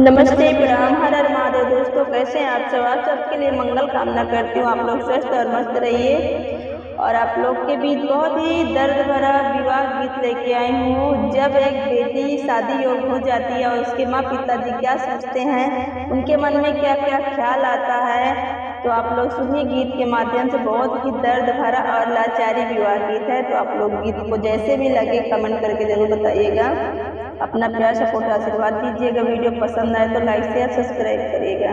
नमस्ते, प्रणाम, हर हर महादेव। दोस्तों, कैसे हैं आप सब? आप सबके लिए मंगल कामना करती हूँ। आप लोग स्वस्थ और मस्त रहिए। और आप लोग के बीच बहुत ही दर्द भरा विवाह गीत लेके आई हूँ। जब एक बेटी शादी योग्य हो जाती है और उसके माँ पिताजी क्या सोचते हैं, उनके मन में क्या क्या ख्याल आता है, तो आप लोग सुनिए। गीत के माध्यम से बहुत ही दर्द भरा और लाचारी विवाह गीत है। तो आप लोग गीत को जैसे भी लगे कमेंट करके जरूर बताइएगा। अपना प्यार सपोर्ट आशीर्वाद दीजिएगा। वीडियो पसंद आए तो लाइक शेयर सब्सक्राइब करिएगा।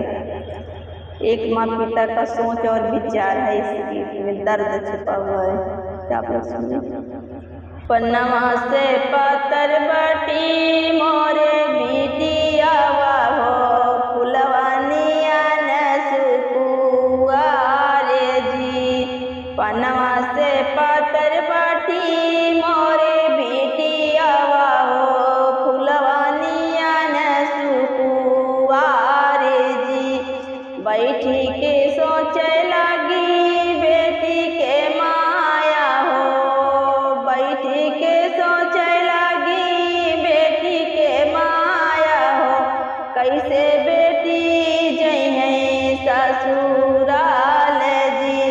एक माँ पिता का सोच और विचार है इस गीत में, दर्द छिपा हुआ है। क्या आप लोग सुनिए। पन्नवा से पातर बाटी मोरे बिटियावा हो, फुलवानिया नसकुआ रे जी। पन्नवा से पातर बाटी मोरे बिटियावा हो, फुलवानिया नसकुआ रे जी। बैठी के सोचे लगी बेटी के माया हो, बैठी के सोचे लगी बेटी के माया हो। कैसे बेटी जइहे ससुराल जी,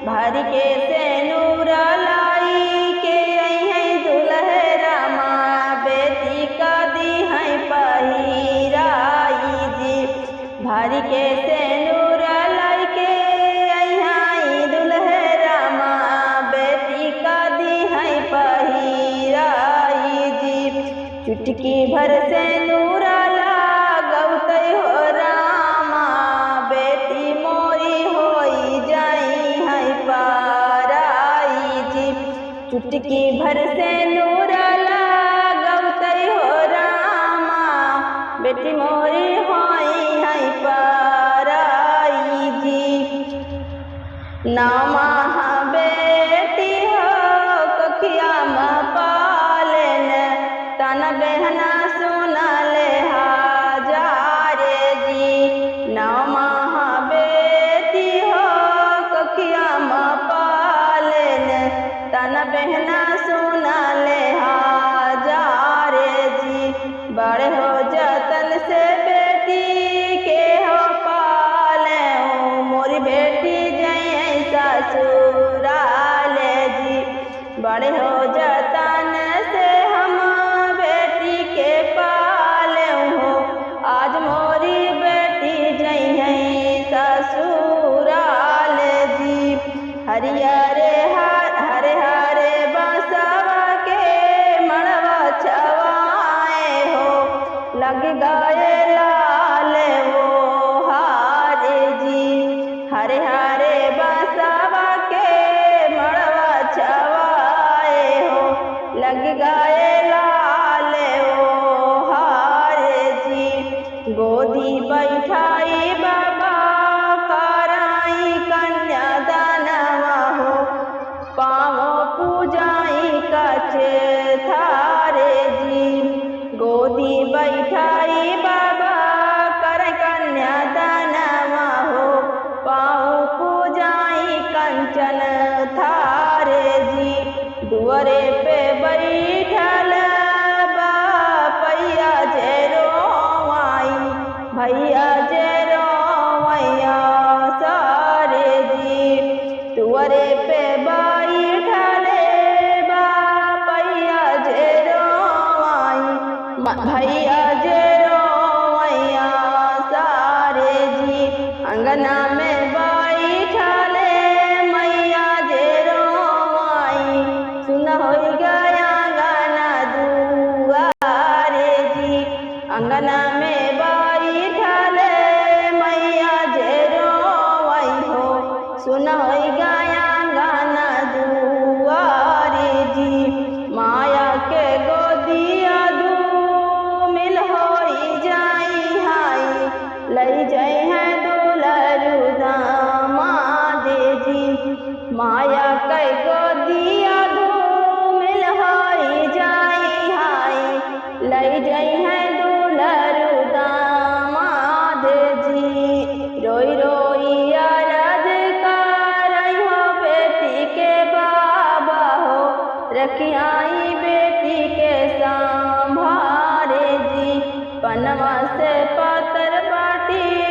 भर के सेनुर लाई के अइहे दुल्हरा माँ, बेटी का दिहै पहिराई जी। भर के सेनुर लाई के अइहे दुल्हरा माँ, बेटी का दिहै पहिराई जी। चुटकी भर सेनुर लागौतै हो रामा, बेटी मोरी होई जाई है पाराई जी। चुटकी भर सेनुर लागौतै हो रामा, बेटी मोरी होई है पाराई जी। नामा बेटी हो कखिया में पालन, तन बहना सुना ले हाजारे जी। नामा बेटी हो कखिया में पालन, तन बहना सुना ले हाजारे जी। बड़े हो जतन से बेटी के हो पाले, मोरी बेटी जइहे ससुराल जी। बड़े हो जतन से हम बेटी के पाले हो, आज मोरी बेटी जइहे ससुराल जी। हरियरे हरे हरे बसवा के मड़वा छवाए हो, लग गए लाल वो हारे जी। हरे हरे बसवा के मड़वा छवाए हो, लग गए लाल वो हारे जी। गोदी बैठाई बाबा कराई कन्यादानवा हो, पाँव पूजाई कछे थारे जी। गोदी बैठाई बाबा कर कन्यादानवा हो, पाँव पूजाई कंचन थारे जी। दुआरे पे बैठल बापैया जे रोवाई, भैया जे रोवैया सारे जी। दुआरे पे बैठल बापैया जे रोवाई, भैया जे रोवैया सारे जी। अंगना में बैठल मैया जे रोवाई, सुन होई गया गाना दुआरे जी। अंगना में बैठल मैया जे रोवई हो, सुन होई गया गाना दुआरे जी। माया के गोदिया मिल होई जाई हाई, लई जाई है दुलरू दामाद जी। माया के गोदिया मिल होई जाई हाई, लई जाई है दुलरू दामाद पातर बाटी